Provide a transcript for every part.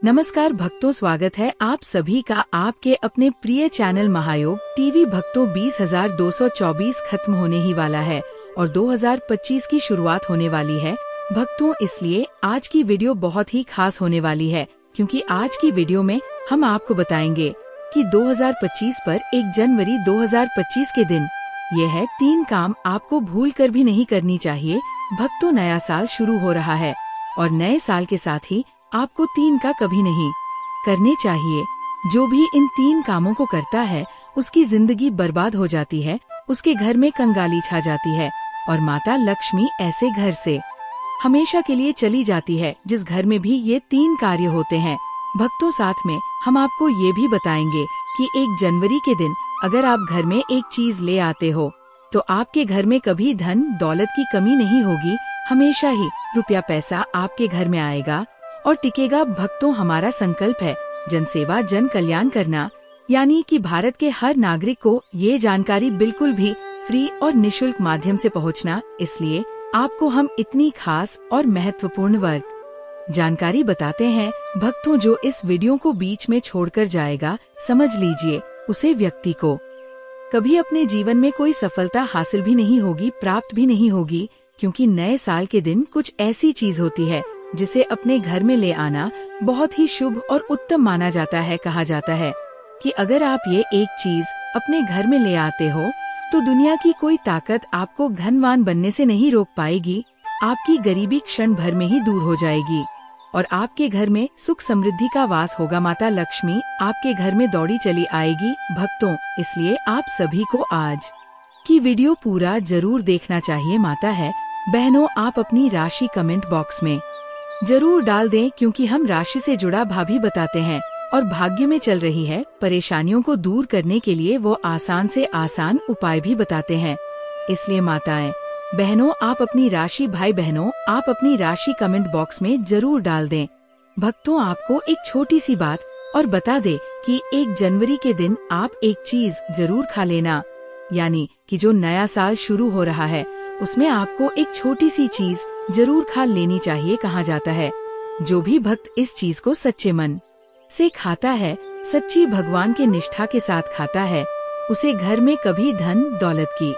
नमस्कार भक्तों, स्वागत है आप सभी का आपके अपने प्रिय चैनल महायोग टीवी। भक्तों 20,224 खत्म होने ही वाला है और 2025 की शुरुआत होने वाली है भक्तों। इसलिए आज की वीडियो बहुत ही खास होने वाली है, क्योंकि आज की वीडियो में हम आपको बताएंगे कि 2025 पर 1 जनवरी 2025 के दिन ये है 3 काम आपको भूल कर भी नहीं करनी चाहिए भक्तों। नया साल शुरू हो रहा है और नए साल के साथ ही आपको 3 का कभी नहीं करने चाहिए। जो भी इन 3 कामों को करता है उसकी जिंदगी बर्बाद हो जाती है, उसके घर में कंगाली छा जाती है और माता लक्ष्मी ऐसे घर से हमेशा के लिए चली जाती है जिस घर में भी ये 3 कार्य होते हैं भक्तों। साथ में हम आपको ये भी बताएंगे कि 1 जनवरी के दिन अगर आप घर में एक चीज ले आते हो तो आपके घर में कभी धन दौलत की कमी नहीं होगी, हमेशा ही रुपया पैसा आपके घर में आएगा और टिकेगा भक्तों। हमारा संकल्प है जन सेवा जन कल्याण करना, यानी कि भारत के हर नागरिक को ये जानकारी बिल्कुल भी फ्री और निशुल्क माध्यम से पहुंचना। इसलिए आपको हम इतनी खास और महत्वपूर्ण वर्ग जानकारी बताते हैं भक्तों। जो इस वीडियो को बीच में छोड़कर जाएगा, समझ लीजिए उसे व्यक्ति को कभी अपने जीवन में कोई सफलता हासिल भी नहीं होगी, प्राप्त भी नहीं होगी, क्योंकि नए साल के दिन कुछ ऐसी चीज होती है जिसे अपने घर में ले आना बहुत ही शुभ और उत्तम माना जाता है। कहा जाता है कि अगर आप ये एक चीज अपने घर में ले आते हो तो दुनिया की कोई ताकत आपको धनवान बनने से नहीं रोक पाएगी। आपकी गरीबी क्षण भर में ही दूर हो जाएगी और आपके घर में सुख समृद्धि का वास होगा। माता लक्ष्मी आपके घर में दौड़ी चली आएगी भक्तों। इसलिए आप सभी को आज की वीडियो पूरा जरूर देखना चाहिए। माता है बहनों, आप अपनी राशि कमेंट बॉक्स में जरूर डाल दें, क्योंकि हम राशि से जुड़ा भाभी बताते हैं और भाग्य में चल रही है परेशानियों को दूर करने के लिए वो आसान से आसान उपाय भी बताते हैं। इसलिए माताएं बहनों, आप अपनी राशि, भाई बहनों आप अपनी राशि कमेंट बॉक्स में जरूर डाल दें भक्तों। आपको एक छोटी सी बात और बता दे कि 1 जनवरी के दिन आप एक चीज जरूर खा लेना, यानी कि जो नया साल शुरू हो रहा है उसमें आपको एक छोटी सी चीज जरूर खा लेनी चाहिए। कहा जाता है जो भी भक्त इस चीज को सच्चे मन से खाता है, सच्ची भगवान के निष्ठा के साथ खाता है, उसे घर में कभी धन दौलत की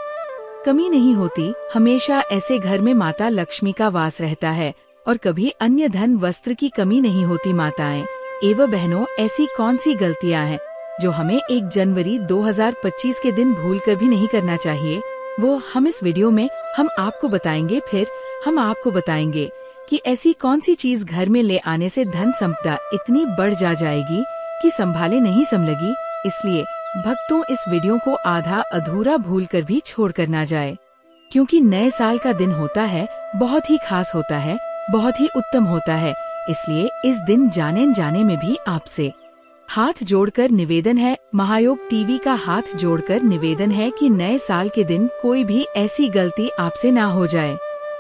कमी नहीं होती। हमेशा ऐसे घर में माता लक्ष्मी का वास रहता है और कभी अन्य धन वस्त्र की कमी नहीं होती। माताएं एवं बहनों, ऐसी कौन सी गलतियां हैं जो हमें 1 जनवरी 2025 के दिन भूल कर भी नहीं करना चाहिए, वो हम इस वीडियो में हम आपको बताएंगे। फिर हम आपको बताएंगे कि ऐसी कौन सी चीज घर में ले आने से धन संपदा इतनी बढ़ जाएगी कि संभाले नहीं समलगी। इसलिए भक्तों इस वीडियो को आधा अधूरा भूल कर भी छोड़ कर ना जाए, क्योंकि नए साल का दिन होता है, बहुत ही खास होता है, बहुत ही उत्तम होता है। इसलिए इस दिन जाने जाने में भी आपसे हाथ जोड़कर निवेदन है, महायोग टीवी का हाथ जोड़कर निवेदन है कि नए साल के दिन कोई भी ऐसी गलती आपसे ना हो जाए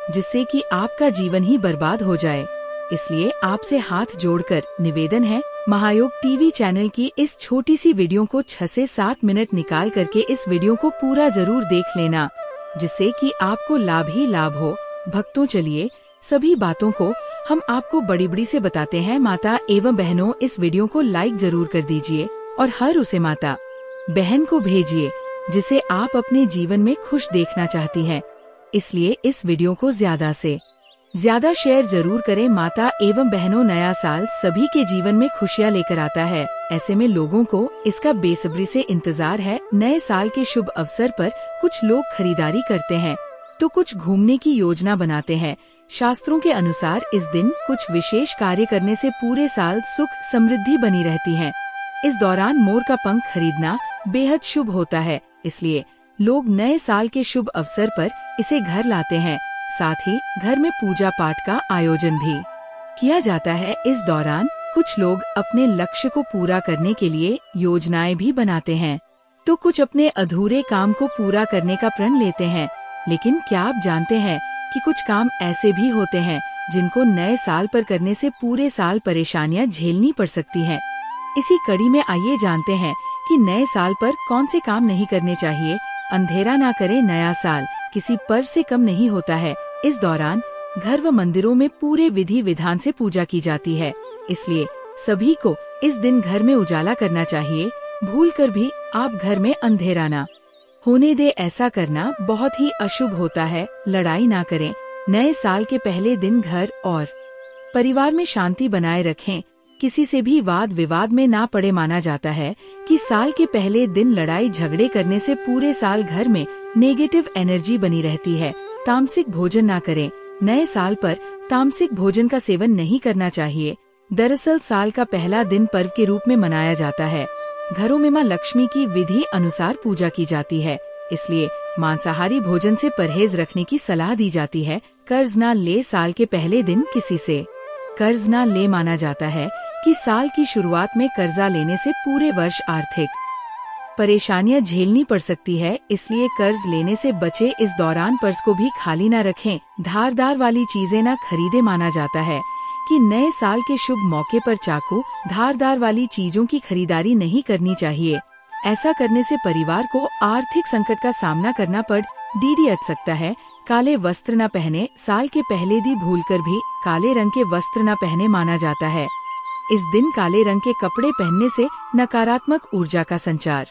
जिससे कि आपका जीवन ही बर्बाद हो जाए। इसलिए आपसे हाथ जोड़कर निवेदन है, महायोग टीवी चैनल की इस छोटी सी वीडियो को 6 से 7 मिनट निकाल करके इस वीडियो को पूरा जरूर देख लेना, जिससे कि आपको लाभ ही लाभ हो भक्तों। चलिए सभी बातों को हम आपको बड़ी बड़ी से बताते हैं। माता एवं बहनों, इस वीडियो को लाइक जरूर कर दीजिए और हर उसे माता बहन को भेजिए जिसे आप अपने जीवन में खुश देखना चाहती हैं। इसलिए इस वीडियो को ज्यादा से ज्यादा शेयर जरूर करें। माता एवं बहनों, नया साल सभी के जीवन में खुशियां लेकर आता है, ऐसे में लोगों को इसका बेसब्री से इंतजार है। नए साल के शुभ अवसर पर कुछ लोग खरीदारी करते हैं तो कुछ घूमने की योजना बनाते हैं। शास्त्रों के अनुसार इस दिन कुछ विशेष कार्य करने से पूरे साल सुख समृद्धि बनी रहती है। इस दौरान मोर का पंख खरीदना बेहद शुभ होता है, इसलिए लोग नए साल के शुभ अवसर पर इसे घर लाते हैं। साथ ही घर में पूजा पाठ का आयोजन भी किया जाता है। इस दौरान कुछ लोग अपने लक्ष्य को पूरा करने के लिए योजनाएं भी बनाते हैं तो कुछ अपने अधूरे काम को पूरा करने का प्रण लेते हैं। लेकिन क्या आप जानते हैं कि कुछ काम ऐसे भी होते हैं जिनको नए साल पर करने से पूरे साल परेशानियां झेलनी पड़ सकती हैं। इसी कड़ी में आइए जानते हैं कि नए साल पर कौन से काम नहीं करने चाहिए। अंधेरा ना करे नया साल किसी पर्व से कम नहीं होता है। इस दौरान घर व मंदिरों में पूरे विधि विधान से पूजा की जाती है, इसलिए सभी को इस दिन घर में उजाला करना चाहिए, भूलकर भी आप घर में अंधेरा ना होने दे। ऐसा करना बहुत ही अशुभ होता है। लड़ाई ना करें। नए साल के पहले दिन घर और परिवार में शांति बनाए रखें। किसी से भी वाद विवाद में ना पड़े। माना जाता है कि साल के पहले दिन लड़ाई झगड़े करने से पूरे साल घर में नेगेटिव एनर्जी बनी रहती है। तामसिक भोजन ना करें। नए साल पर तामसिक भोजन का सेवन नहीं करना चाहिए। दरअसल साल का पहला दिन पर्व के रूप में मनाया जाता है। घरों में मां लक्ष्मी की विधि अनुसार पूजा की जाती है, इसलिए मांसाहारी भोजन से परहेज रखने की सलाह दी जाती है। कर्ज ना ले। साल के पहले दिन किसी से कर्ज ना ले। माना जाता है कि साल की शुरुआत में कर्जा लेने से पूरे वर्ष आर्थिक परेशानियां झेलनी पड़ सकती है, इसलिए कर्ज लेने से बचे। इस दौरान पर्स को भी खाली ना रखें। धारदार वाली चीजें ना खरीदे। माना जाता है कि नए साल के शुभ मौके पर चाकू, धारदार वाली चीजों की खरीदारी नहीं करनी चाहिए। ऐसा करने से परिवार को आर्थिक संकट का सामना करना पड़ सकता है। काले वस्त्र न पहने। साल के पहले दिन भूलकर भी काले रंग के वस्त्र न पहने। माना जाता है इस दिन काले रंग के कपड़े पहनने से नकारात्मक ऊर्जा का संचार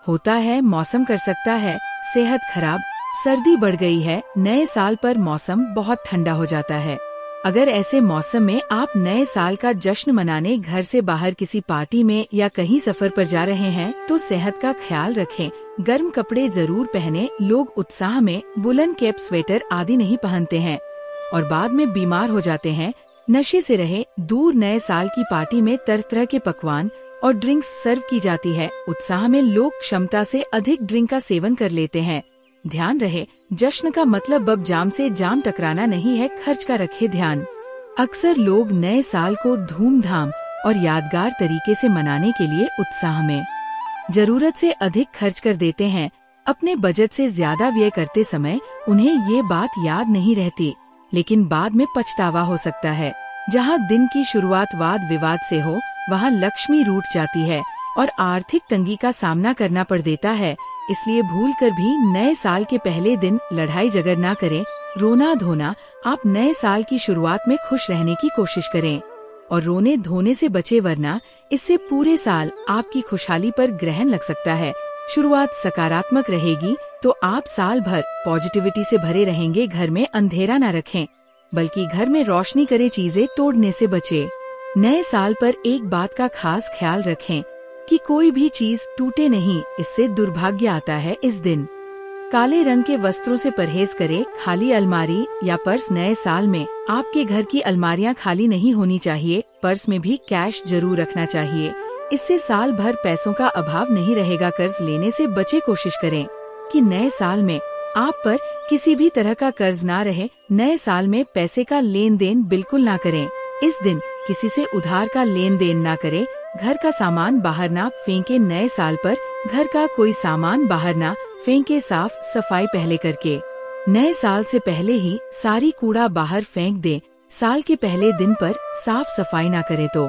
होता है। मौसम कर सकता है सेहत खराब। सर्दी बढ़ गई है। नए साल पर मौसम बहुत ठंडा हो जाता है। अगर ऐसे मौसम में आप नए साल का जश्न मनाने घर से बाहर किसी पार्टी में या कहीं सफर पर जा रहे हैं तो सेहत का ख्याल रखें। गर्म कपड़े जरूर पहने। लोग उत्साह में वुलन कैप, स्वेटर आदि नहीं पहनते हैं और बाद में बीमार हो जाते हैं। नशे से रहे दूर। नए साल की पार्टी में तरह तरह के पकवान और ड्रिंक्स सर्व की जाती है। उत्साह में लोग क्षमता से अधिक ड्रिंक का सेवन कर लेते हैं। ध्यान रहे, जश्न का मतलब बब जाम से जाम टकराना नहीं है। खर्च का रखे ध्यान। अक्सर लोग नए साल को धूमधाम और यादगार तरीके से मनाने के लिए उत्साह में जरूरत से अधिक खर्च कर देते हैं। अपने बजट से ज्यादा व्यय करते समय उन्हें ये बात याद नहीं रहती, लेकिन बाद में पछतावा हो सकता है। जहाँ दिन की शुरुआत वाद विवाद से हो, वहाँ लक्ष्मी रूठ जाती है और आर्थिक तंगी का सामना करना पड़ देता है। इसलिए भूलकर भी नए साल के पहले दिन लड़ाई झगड़ ना करें। रोना धोना। आप नए साल की शुरुआत में खुश रहने की कोशिश करें और रोने धोने से बचे, वरना इससे पूरे साल आपकी खुशहाली पर ग्रहण लग सकता है। शुरुआत सकारात्मक रहेगी तो आप साल भर पॉजिटिविटी से भरे रहेंगे। घर में अंधेरा न रखें, बल्कि घर में रोशनी करे। चीजें तोड़ने से बचे। नए साल पर एक बात का खास ख्याल रखें कि कोई भी चीज टूटे नहीं, इससे दुर्भाग्य आता है। इस दिन काले रंग के वस्त्रों से परहेज करें। खाली अलमारी या पर्स। नए साल में आपके घर की अलमारियां खाली नहीं होनी चाहिए। पर्स में भी कैश जरूर रखना चाहिए, इससे साल भर पैसों का अभाव नहीं रहेगा। कर्ज लेने से बचे। कोशिश करें कि नए साल में आप पर किसी भी तरह का कर्ज ना रहे। नए साल में पैसे का लेन देन बिल्कुल ना करें। इस दिन किसी से उधार का लेन देन ना करें। घर का सामान बाहर ना फेंके। नए साल पर घर का कोई सामान बाहर ना फेंके। साफ सफाई पहले करके नए साल से पहले ही सारी कूड़ा बाहर फेंक दे। साल के पहले दिन पर साफ सफाई ना करे तो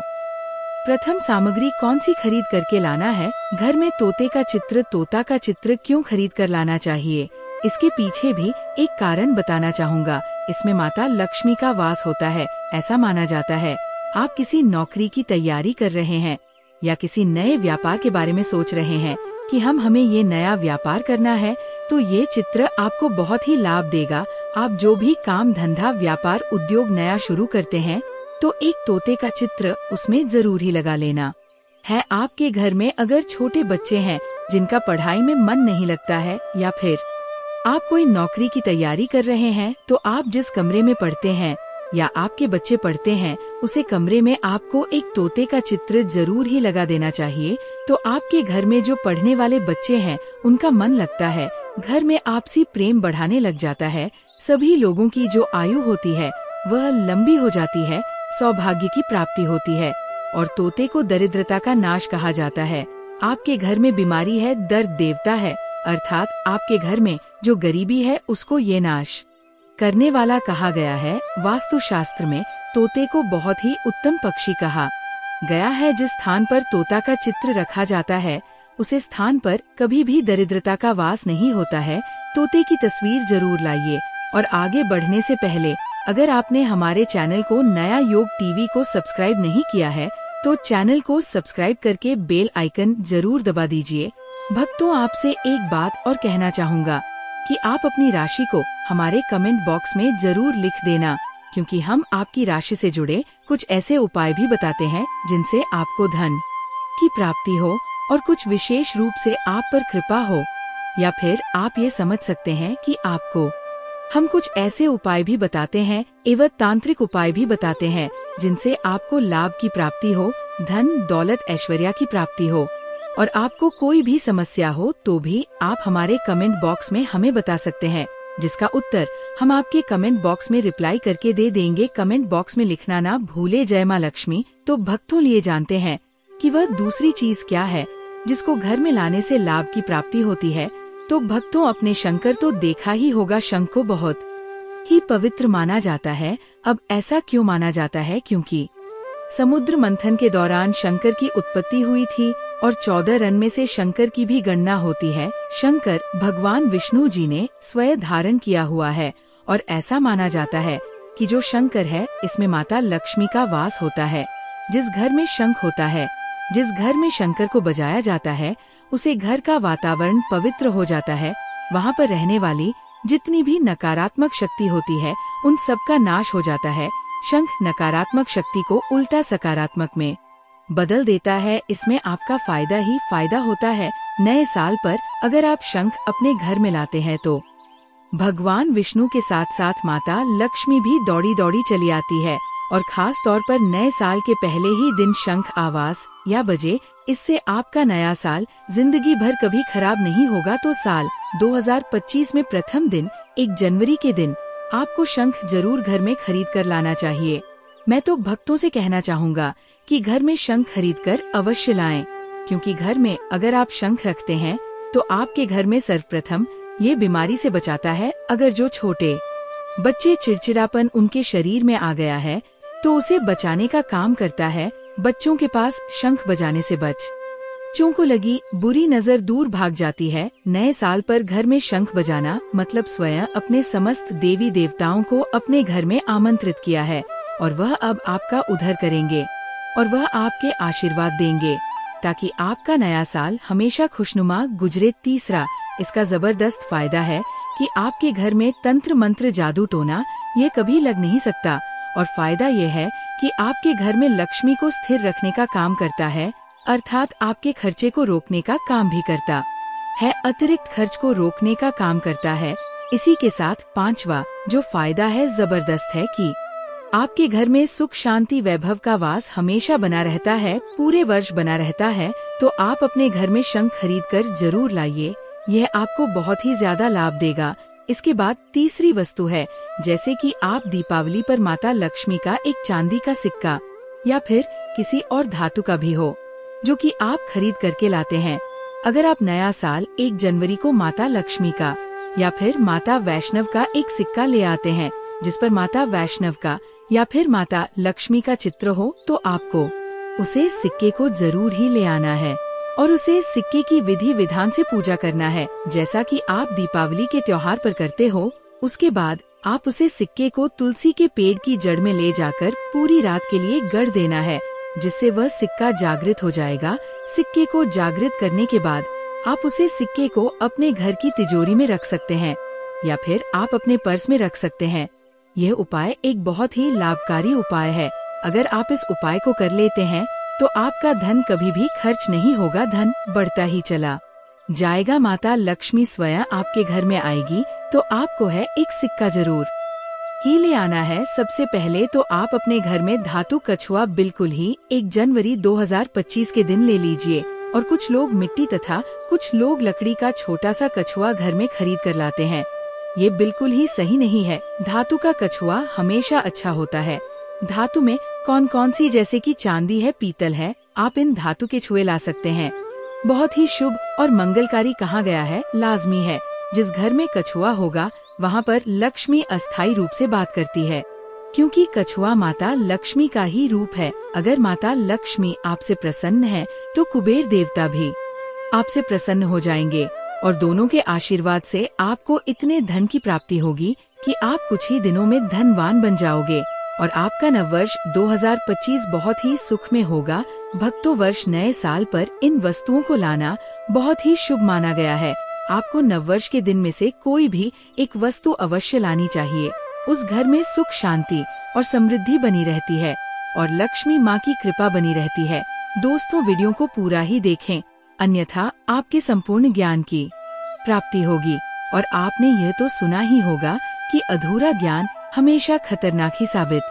प्रथम सामग्री कौन सी खरीद करके लाना है? घर में तोते का चित्र। तोता का चित्र क्यों खरीद कर लाना चाहिए, इसके पीछे भी एक कारण बताना चाहूँगा। इसमें माता लक्ष्मी का वास होता है, ऐसा माना जाता है। आप किसी नौकरी की तैयारी कर रहे हैं या किसी नए व्यापार के बारे में सोच रहे हैं कि हमें ये नया व्यापार करना है, तो ये चित्र आपको बहुत ही लाभ देगा। आप जो भी काम धंधा व्यापार उद्योग नया शुरू करते हैं तो एक तोते का चित्र उसमें जरूर ही लगा लेना है। आपके घर में अगर छोटे बच्चे हैं जिनका पढ़ाई में मन नहीं लगता है, या फिर आप कोई नौकरी की तैयारी कर रहे हैं, तो आप जिस कमरे में पढ़ते हैं या आपके बच्चे पढ़ते हैं, उसे कमरे में आपको एक तोते का चित्र जरूर ही लगा देना चाहिए। तो आपके घर में जो पढ़ने वाले बच्चे हैं उनका मन लगता है। घर में आपसी प्रेम बढ़ाने लग जाता है। सभी लोगों की जो आयु होती है वह लंबी हो जाती है। सौभाग्य की प्राप्ति होती है और तोते को दरिद्रता का नाश कहा जाता है। आपके घर में बीमारी है, दर्द देवता है, अर्थात आपके घर में जो गरीबी है उसको ये नाश करने वाला कहा गया है। वास्तुशास्त्र में तोते को बहुत ही उत्तम पक्षी कहा गया है। जिस स्थान पर तोता का चित्र रखा जाता है उसे स्थान पर कभी भी दरिद्रता का वास नहीं होता है। तोते की तस्वीर जरूर लाइए। और आगे बढ़ने से पहले अगर आपने हमारे चैनल को नया योग टीवी को सब्सक्राइब नहीं किया है तो चैनल को सब्सक्राइब करके बेल आइकन जरूर दबा दीजिए। भक्तों, आपसे एक बात और कहना चाहूँगा कि आप अपनी राशि को हमारे कमेंट बॉक्स में जरूर लिख देना, क्योंकि हम आपकी राशि से जुड़े कुछ ऐसे उपाय भी बताते हैं जिनसे आपको धन की प्राप्ति हो और कुछ विशेष रूप से आप पर कृपा हो, या फिर आप ये समझ सकते हैं कि आपको हम कुछ ऐसे उपाय भी बताते हैं एवं तांत्रिक उपाय भी बताते हैं जिनसे आपको लाभ की प्राप्ति हो, धन दौलत ऐश्वर्य की प्राप्ति हो। और आपको कोई भी समस्या हो तो भी आप हमारे कमेंट बॉक्स में हमें बता सकते हैं, जिसका उत्तर हम आपके कमेंट बॉक्स में रिप्लाई करके दे देंगे। कमेंट बॉक्स में लिखना ना भूले जय माँ लक्ष्मी। तो भक्तों, लिए जानते हैं कि वह दूसरी चीज क्या है जिसको घर में लाने से लाभ की प्राप्ति होती है। तो भक्तों, अपने शंकर तो देखा ही होगा, शंख को बहुत ही पवित्र माना जाता है। अब ऐसा क्यों माना जाता है? क्योंकि समुद्र मंथन के दौरान शंकर की उत्पत्ति हुई थी और 14 रन में से शंकर की भी गणना होती है। शंकर भगवान विष्णु जी ने स्वयं धारण किया हुआ है और ऐसा माना जाता है कि जो शंकर है इसमें माता लक्ष्मी का वास होता है। जिस घर में शंख होता है, जिस घर में शंकर को बजाया जाता है, उसे घर का वातावरण पवित्र हो जाता है। वहाँ पर रहने वाली जितनी भी नकारात्मक शक्ति होती है उन सब का नाश हो जाता है। शंख नकारात्मक शक्ति को उल्टा सकारात्मक में बदल देता है। इसमें आपका फायदा ही फायदा होता है। नए साल पर अगर आप शंख अपने घर में लाते हैं तो भगवान विष्णु के साथ साथ माता लक्ष्मी भी दौड़ी दौड़ी चली आती है। और खास तौर पर नए साल के पहले ही दिन शंख आवाज या बजे, इससे आपका नया साल जिंदगी भर कभी खराब नहीं होगा। तो साल 2025 में प्रथम दिन 1 जनवरी के दिन आपको शंख जरूर घर में खरीद कर लाना चाहिए। मैं तो भक्तों से कहना चाहूँगा कि घर में शंख खरीद कर अवश्य लाएं, क्योंकि घर में अगर आप शंख रखते हैं तो आपके घर में सर्वप्रथम ये बीमारी से बचाता है। अगर जो छोटे बच्चे चिड़चिड़ापन उनके शरीर में आ गया है तो उसे बचाने का काम करता है। बच्चों के पास शंख बजाने से बच्चों को लगी बुरी नजर दूर भाग जाती है। नए साल पर घर में शंख बजाना मतलब स्वयं अपने समस्त देवी देवताओं को अपने घर में आमंत्रित किया है और वह अब आपका उद्धार करेंगे और वह आपके आशीर्वाद देंगे ताकि आपका नया साल हमेशा खुशनुमा गुजरे। तीसरा, इसका जबरदस्त फायदा है कि आपके घर में तंत्र मंत्र जादू टोना ये कभी लग नहीं सकता। और फायदा ये है कि आपके घर में लक्ष्मी को स्थिर रखने का काम करता है, अर्थात आपके खर्चे को रोकने का काम भी करता है, अतिरिक्त खर्च को रोकने का काम करता है। इसी के साथ पांचवा जो फायदा है जबरदस्त है कि आपके घर में सुख शांति वैभव का वास हमेशा बना रहता है, पूरे वर्ष बना रहता है। तो आप अपने घर में शंख खरीद कर जरूर लाइए, यह आपको बहुत ही ज्यादा लाभ देगा। इसके बाद तीसरी वस्तु है, जैसे कि आप दीपावली पर माता लक्ष्मी का एक चांदी का सिक्का या फिर किसी और धातु का भी हो जो कि आप खरीद करके लाते हैं। अगर आप नया साल 1 जनवरी को माता लक्ष्मी का या फिर माता वैष्णव का एक सिक्का ले आते हैं जिस पर माता वैष्णव का या फिर माता लक्ष्मी का चित्र हो, तो आपको उसे सिक्के को जरूर ही ले आना है और उसे सिक्के की विधि विधान से पूजा करना है, जैसा कि आप दीपावली के त्योहार पर करते हो। उसके बाद आप उसे सिक्के को तुलसी के पेड़ की जड़ में ले जाकर पूरी रात के लिए गड़ देना है, जिससे वह सिक्का जागृत हो जाएगा। सिक्के को जागृत करने के बाद आप उसे सिक्के को अपने घर की तिजोरी में रख सकते हैं या फिर आप अपने पर्स में रख सकते हैं। यह उपाय एक बहुत ही लाभकारी उपाय है। अगर आप इस उपाय को कर लेते हैं तो आपका धन कभी भी खर्च नहीं होगा, धन बढ़ता ही चला जाएगा। माता लक्ष्मी स्वयं आपके घर में आएगी। तो आपको है एक सिक्का जरूर ही ले आना है। सबसे पहले तो आप अपने घर में धातु कछुआ बिल्कुल ही 1 जनवरी 2025 के दिन ले लीजिए। और कुछ लोग मिट्टी तथा कुछ लोग लकड़ी का छोटा सा कछुआ घर में खरीद कर लाते हैं। ये बिल्कुल ही सही नहीं है। धातु का कछुआ हमेशा अच्छा होता है। धातु में कौन कौन सी, जैसे कि चांदी है, पीतल है, आप इन धातु के छुए ला सकते हैं। बहुत ही शुभ और मंगलकारी कहा गया है। लाजमी है जिस घर में कछुआ होगा वहाँ पर लक्ष्मी अस्थायी रूप से बात करती है, क्योंकि कछुआ माता लक्ष्मी का ही रूप है। अगर माता लक्ष्मी आपसे प्रसन्न है तो कुबेर देवता भी आपसे प्रसन्न हो जाएंगे और दोनों के आशीर्वाद से आपको इतने धन की प्राप्ति होगी कि आप कुछ ही दिनों में धनवान बन जाओगे। और आपका नववर्ष 2025 बहुत ही सुख में होगा। भक्तों, वर्ष नए साल पर इन वस्तुओं को लाना बहुत ही शुभ माना गया है। आपको नववर्ष के दिन में से कोई भी एक वस्तु अवश्य लानी चाहिए। उस घर में सुख, शांति और समृद्धि बनी रहती है और लक्ष्मी माँ की कृपा बनी रहती है। दोस्तों, वीडियो को पूरा ही देखें, अन्यथा आपके संपूर्ण ज्ञान की प्राप्ति होगी। और आपने यह तो सुना ही होगा कि अधूरा ज्ञान हमेशा खतरनाक ही साबित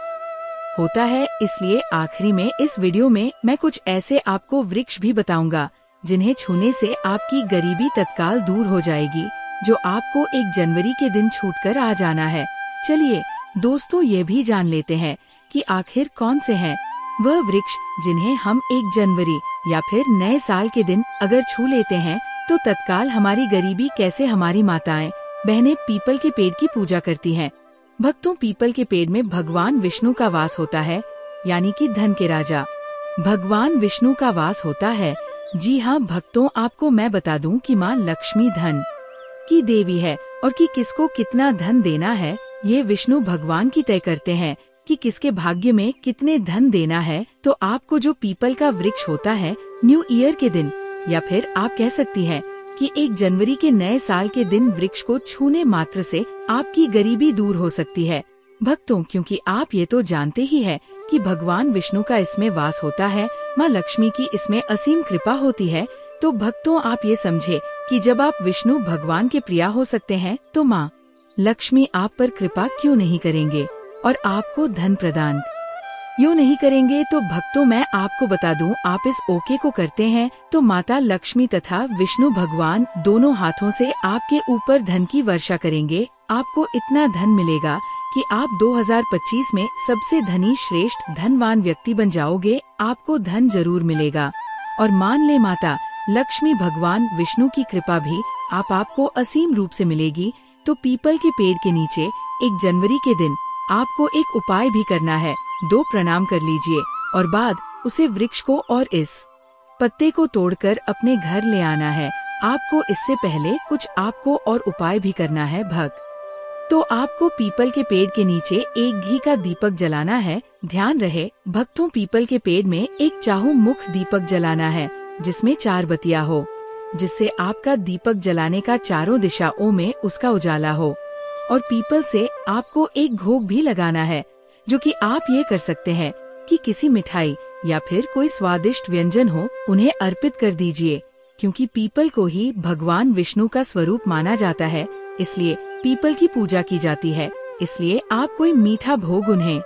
होता है। इसलिए आखिरी में इस वीडियो में मैं कुछ ऐसे आपको वृक्ष भी बताऊंगा जिन्हें छूने से आपकी गरीबी तत्काल दूर हो जाएगी, जो आपको 1 जनवरी के दिन छूटकर आ जाना है। चलिए दोस्तों, ये भी जान लेते हैं कि आखिर कौन से हैं वह वृक्ष जिन्हें हम 1 जनवरी या फिर नए साल के दिन अगर छू लेते हैं तो तत्काल हमारी गरीबी कैसे हमारी माताएं बहनें पीपल के पेड़ की पूजा करती हैं। भक्तों, पीपल के पेड़ में भगवान विष्णु का वास होता है, यानी कि धन के राजा भगवान विष्णु का वास होता है। जी हाँ भक्तों, आपको मैं बता दूं कि माँ लक्ष्मी धन की देवी है और कि किसको कितना धन देना है ये विष्णु भगवान की तय करते हैं कि किसके भाग्य में कितने धन देना है। तो आपको जो पीपल का वृक्ष होता है न्यू ईयर के दिन या फिर आप कह सकती हैं कि 1 जनवरी के नए साल के दिन वृक्ष को छूने मात्र से आपकी गरीबी दूर हो सकती है। भक्तों, क्योंकि आप ये तो जानते ही है कि भगवान विष्णु का इसमें वास होता है, माँ लक्ष्मी की इसमें असीम कृपा होती है, तो भक्तों आप ये समझे कि जब आप विष्णु भगवान के प्रिया हो सकते हैं तो माँ लक्ष्मी आप पर कृपा क्यों नहीं करेंगे और आपको धन प्रदान यूँ नहीं करेंगे। तो भक्तों, मैं आपको बता दूं, आप इस ओके को करते हैं तो माता लक्ष्मी तथा विष्णु भगवान दोनों हाथों से आपके ऊपर धन की वर्षा करेंगे। आपको इतना धन मिलेगा कि आप 2025 में सबसे धनी श्रेष्ठ धनवान व्यक्ति बन जाओगे। आपको धन जरूर मिलेगा और मान ले माता लक्ष्मी भगवान विष्णु की कृपा भी आपको असीम रूप से मिलेगी। तो पीपल के पेड़ के नीचे 1 जनवरी के दिन आपको एक उपाय भी करना है। 2 प्रणाम कर लीजिए और बाद उसे वृक्ष को और इस पत्ते को तोड़कर अपने घर ले आना है। आपको इससे पहले कुछ आपको और उपाय भी करना है भक्त। तो आपको पीपल के पेड़ के नीचे एक घी का दीपक जलाना है। ध्यान रहे भक्तों, पीपल के पेड़ में एक चाहू मुख दीपक जलाना है जिसमें 4 बत्तियां हो, जिससे आपका दीपक जलाने का चारों दिशाओं में उसका उजाला हो। और पीपल से आपको एक भोग भी लगाना है, जो कि आप ये कर सकते हैं कि किसी मिठाई या फिर कोई स्वादिष्ट व्यंजन हो उन्हें अर्पित कर दीजिए, क्योंकि पीपल को ही भगवान विष्णु का स्वरूप माना जाता है, इसलिए पीपल की पूजा की जाती है। इसलिए आप कोई मीठा भोग उन्हें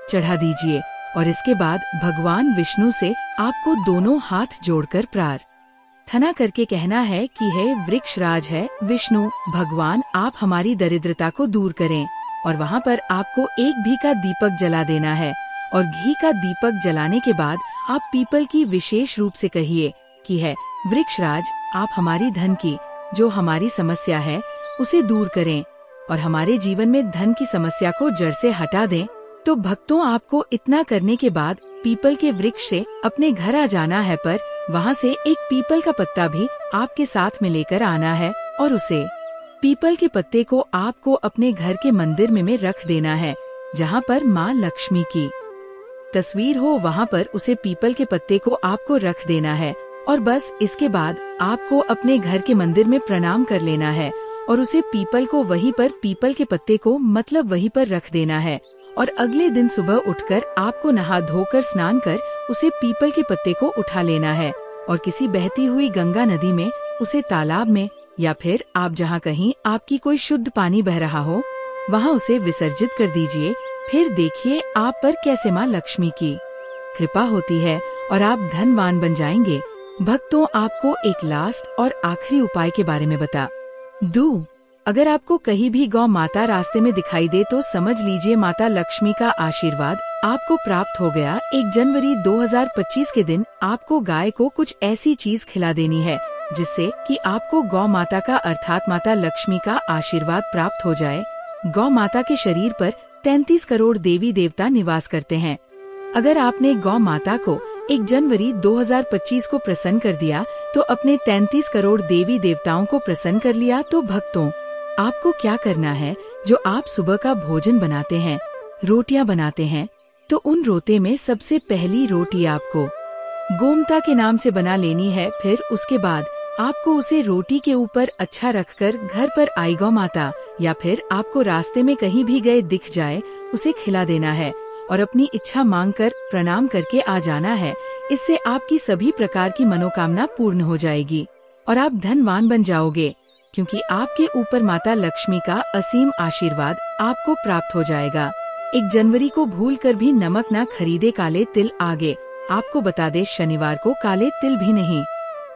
चढ़ा दीजिए और इसके बाद भगवान विष्णु से आपको दोनों हाथ जोड़कर प्रार्थना करके कहना है कि हे वृक्षराज है विष्णु भगवान, आप हमारी दरिद्रता को दूर करें। और वहाँ पर आपको एक घी का दीपक जला देना है और घी का दीपक जलाने के बाद आप पीपल की विशेष रूप से कहिए कि है वृक्षराज, आप हमारी धन की जो हमारी समस्या है उसे दूर करें और हमारे जीवन में धन की समस्या को जड़ से हटा दें। तो भक्तों, आपको इतना करने के बाद पीपल के वृक्ष से अपने घर आ जाना है, पर वहाँ से एक पीपल का पत्ता भी आपके साथ में लेकर आना है और उसे पीपल के पत्ते को आपको अपने घर के मंदिर में रख देना है, जहाँ पर माँ लक्ष्मी की तस्वीर हो। वहाँ पर उसे पीपल के पत्ते को आपको रख देना है और बस इसके बाद आपको अपने घर के मंदिर में प्रणाम कर लेना है और उसे पीपल को वहीं पर पीपल के पत्ते को मतलब वहीं पर रख देना है। और अगले दिन सुबह उठकर आपको नहा धोकर स्नान कर उसे पीपल के पत्ते को उठा लेना है और किसी बहती हुई गंगा नदी में, उसे तालाब में या फिर आप जहाँ कहीं आपकी कोई शुद्ध पानी बह रहा हो वहाँ उसे विसर्जित कर दीजिए। फिर देखिए आप पर कैसे माँ लक्ष्मी की कृपा होती है और आप धनवान बन जाएंगे। भक्तों, आपको एक लास्ट और आखिरी उपाय के बारे में बता दूं। अगर आपको कहीं भी गौ माता रास्ते में दिखाई दे तो समझ लीजिए माता लक्ष्मी का आशीर्वाद आपको प्राप्त हो गया। 1 जनवरी 2025 के दिन आपको गाय को कुछ ऐसी चीज खिला देनी है जिससे कि आपको गौ माता का अर्थात माता लक्ष्मी का आशीर्वाद प्राप्त हो जाए। गौ माता के शरीर पर 33 करोड़ देवी देवता निवास करते हैं। अगर आपने गौ माता को 1 जनवरी 2025 को प्रसन्न कर दिया तो अपने 33 करोड़ देवी देवताओं को प्रसन्न कर लिया। तो भक्तों, आपको क्या करना है, जो आप सुबह का भोजन बनाते हैं रोटियां बनाते हैं तो उन रोटे में सबसे पहली रोटी आपको गोमता के नाम से बना लेनी है। फिर उसके बाद आपको उसे रोटी के ऊपर अच्छा रखकर घर पर आई गौ माता या फिर आपको रास्ते में कहीं भी गए दिख जाए उसे खिला देना है और अपनी इच्छा मांगकर प्रणाम करके आ जाना है। इससे आपकी सभी प्रकार की मनोकामना पूर्ण हो जाएगी और आप धनवान बन जाओगे, क्योंकि आपके ऊपर माता लक्ष्मी का असीम आशीर्वाद आपको प्राप्त हो जाएगा। 1 जनवरी को भूलकर भी नमक ना खरीदे, काले तिल आगे। आपको बता दे, शनिवार को काले तिल भी नहीं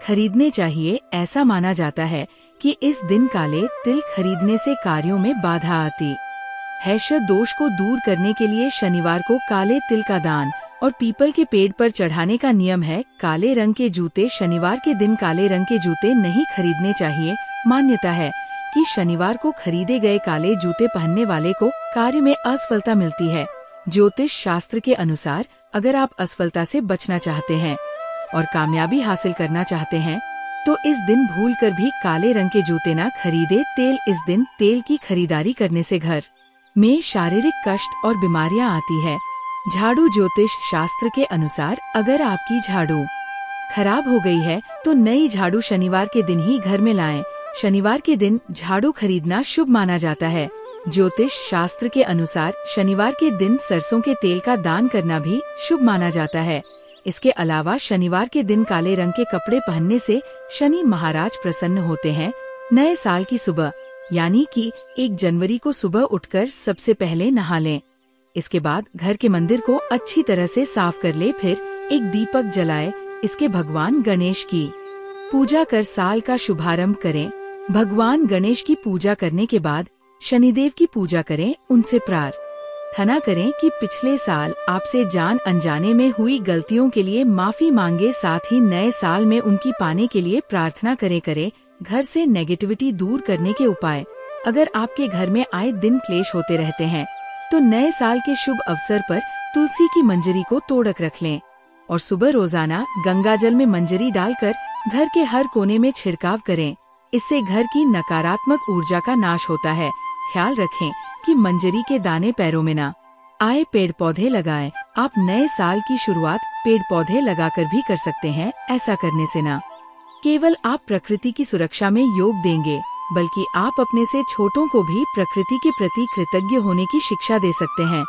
खरीदने चाहिए। ऐसा माना जाता है कि इस दिन काले तिल खरीदने से कार्यों में बाधा आती है। दोष को दूर करने के लिए शनिवार को काले तिल का दान और पीपल के पेड़ पर चढ़ाने का नियम है। काले रंग के जूते, शनिवार के दिन काले रंग के जूते नहीं खरीदने चाहिए। मान्यता है कि शनिवार को खरीदे गए काले जूते पहनने वाले को कार्य में असफलता मिलती है। ज्योतिष शास्त्र के अनुसार अगर आप असफलता से बचना चाहते हैं और कामयाबी हासिल करना चाहते हैं तो इस दिन भूलकर भी काले रंग के जूते ना खरीदे। इस दिन तेल की खरीदारी करने से घर में शारीरिक कष्ट और बीमारियां आती है। झाड़ू, ज्योतिष शास्त्र के अनुसार अगर आपकी झाड़ू खराब हो गई है तो नई झाड़ू शनिवार के दिन ही घर में लाएं। शनिवार के दिन झाड़ू खरीदना शुभ माना जाता है। ज्योतिष शास्त्र के अनुसार शनिवार के दिन सरसों के तेल का दान करना भी शुभ माना जाता है। इसके अलावा शनिवार के दिन काले रंग के कपड़े पहनने से शनि महाराज प्रसन्न होते हैं। नए साल की सुबह यानी कि 1 जनवरी को सुबह उठकर सबसे पहले नहा लें। इसके बाद घर के मंदिर को अच्छी तरह से साफ कर ले, फिर एक दीपक जलाए। इसके भगवान गणेश की पूजा कर साल का शुभारंभ करें। भगवान गणेश की पूजा करने के बाद शनिदेव की पूजा करें। उनसे प्रार्थना करें कि पिछले साल आपसे जान अनजाने में हुई गलतियों के लिए माफी मांगे, साथ ही नए साल में उनकी पाने के लिए प्रार्थना करे। घर से नेगेटिविटी दूर करने के उपाय। अगर आपके घर में आए दिन क्लेश होते रहते हैं तो नए साल के शुभ अवसर पर तुलसी की मंजरी को तोड़क रख लें और सुबह रोजाना गंगा जल में मंजरी डालकर घर के हर कोने में छिड़काव करें। इससे घर की नकारात्मक ऊर्जा का नाश होता है। ख्याल रखें कि मंजरी के दाने पैरों में ना आए। पेड़ पौधे लगाएं। आप नए साल की शुरुआत पेड़ पौधे लगाकर भी कर सकते हैं। ऐसा करने से न केवल आप प्रकृति की सुरक्षा में योग देंगे, बल्कि आप अपने से छोटों को भी प्रकृति के प्रति कृतज्ञ होने की शिक्षा दे सकते हैं।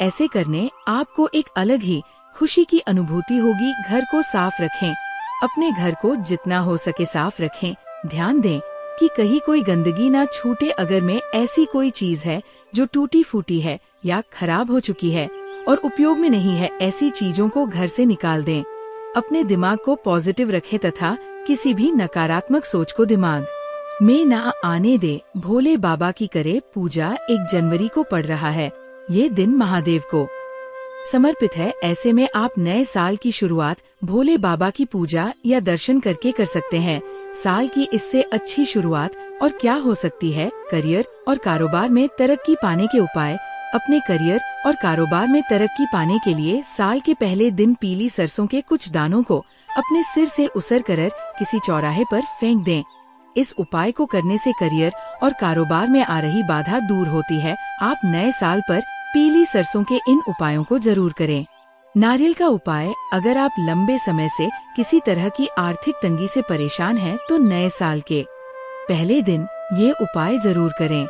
ऐसे करने आपको एक अलग ही खुशी की अनुभूति होगी। घर को साफ रखें। अपने घर को जितना हो सके साफ रखें। ध्यान दें कि कहीं कोई गंदगी ना छूटे। अगर में ऐसी कोई चीज है जो टूटी फूटी है या खराब हो चुकी है और उपयोग में नहीं है, ऐसी चीजों को घर से निकाल दें। अपने दिमाग को पॉजिटिव रखें तथा किसी भी नकारात्मक सोच को दिमाग में ना आने दे। भोले बाबा की करे पूजा। 1 जनवरी को पड़ रहा है। ये दिन महादेव को समर्पित है। ऐसे में आप नए साल की शुरुआत भोले बाबा की पूजा या दर्शन करके कर सकते हैं। साल की इससे अच्छी शुरुआत और क्या हो सकती है। करियर और कारोबार में तरक्की पाने के उपाय। अपने करियर और कारोबार में तरक्की पाने के लिए साल के पहले दिन पीली सरसों के कुछ दानों को अपने सिर से उसर कर किसी चौराहे पर फेंक दें। इस उपाय को करने से करियर और कारोबार में आ रही बाधा दूर होती है। आप नए साल पर पीली सरसों के इन उपायों को जरूर करें। नारियल का उपाय। अगर आप लंबे समय से किसी तरह की आर्थिक तंगी से परेशान हैं, तो नए साल के पहले दिन ये उपाय जरूर करें।